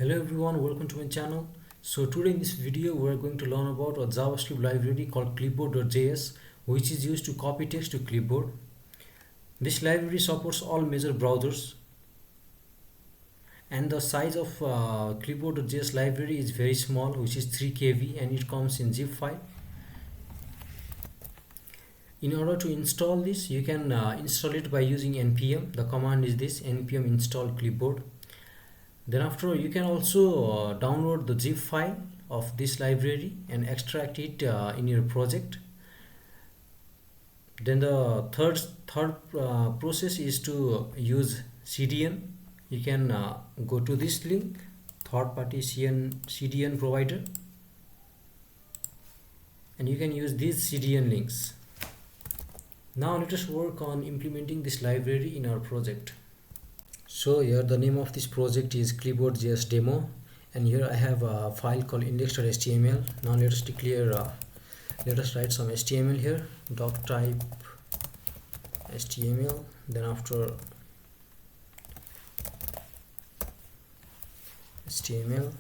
Hello everyone, welcome to my channel. So today in this video we are going to learn about a JavaScript library called Clipboard.js, which is used to copy text to clipboard. This library supports all major browsers, and the size of Clipboard.js library is very small, which is 3 KB, and it comes in zip file. In order to install this, you can install it by using npm. The command is this: npm install clipboard. Then after, you can also download the zip file of this library and extract it in your project. Then the third process is to use CDN. You can go to this link, third-party CDN provider, and you can use these CDN links. Now let us work on implementing this library in our project. So here the name of this project is Clipboard.js demo, and here I have a file called index.html. Now let us declare let us write some HTML here, doc type HTML. Then after HTML,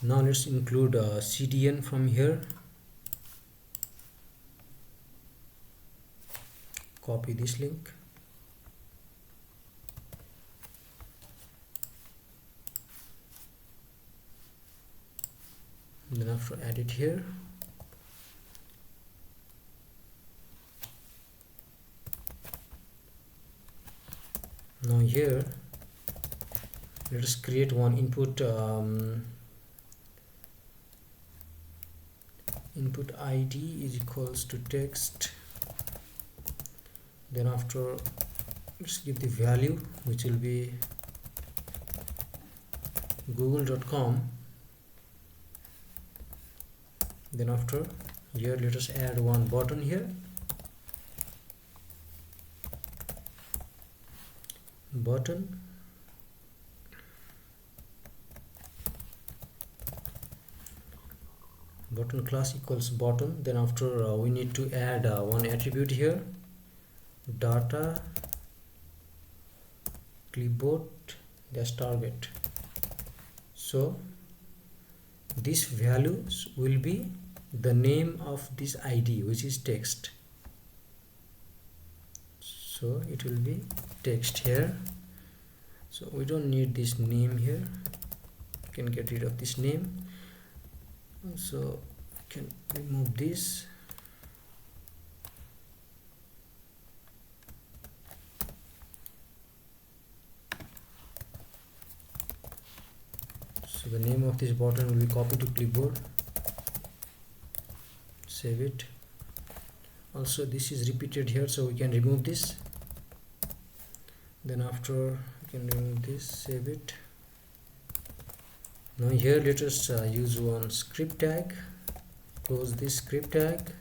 now let's include CDN from here. Copy this link. Then after, add it here. Now here let us create one input input ID is equals to text. Then after, let's give the value, which will be google.com. Then after, here let us add one button here, button. Button class equals button. Then after, we need to add one attribute here, data clipboard dash target. So this values will be the name of this ID, which is text. So it will be text here. So we don't need this name here. You can get rid of this name. So I can remove this. So the name of this button will be copied to clipboard. Save it. Also this is repeated here, so we can remove this. Then after, we can remove this, save it. Now here let us use one script tag. Close this script tag.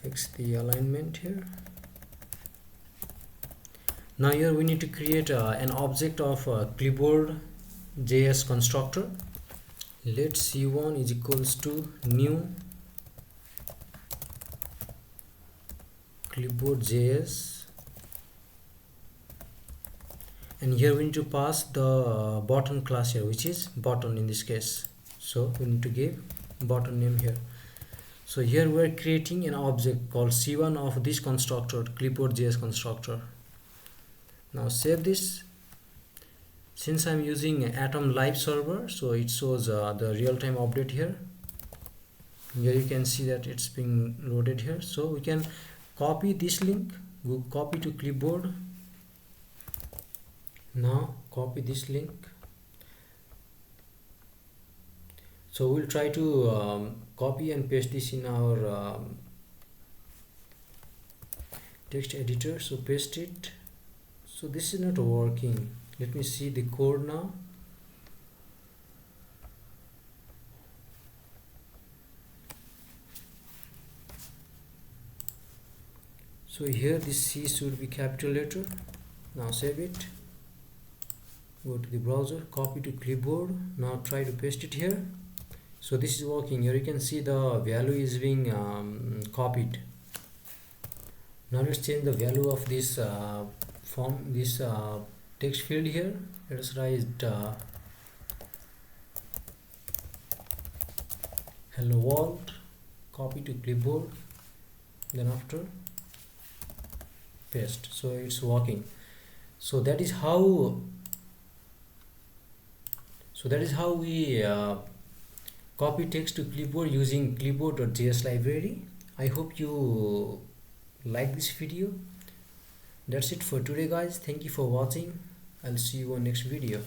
Fix the alignment here. Now here we need to create an object of Clipboard.js constructor. Let c1 is equals to new Clipboard.js, and here we need to pass the button class here, which is button in this case. So we need to give button name here. So here we are creating an object called c1 of this constructor, Clipboard.js constructor. Now save this. Since I'm using Atom live server, so it shows the real-time update here. Here you can see that it's being loaded here. So we can copy this link, go copy to clipboard. Now copy this link. So we'll try to copy and paste this in our text editor. So paste it. So this is not working. Let me see the code now. So here this C should be capital letter. Now save it. Go to the browser, copy to clipboard. Now try to paste it here. So this is working. Here you can see the value is being copied. Now let's change the value of this form this text field here. Let us write hello world, copy to clipboard, then after paste. So it's working. So that is how we copy text to clipboard using Clipboard.js library. I hope you like this video. That's it for today, guys. Thank you for watching. I'll see you on next video.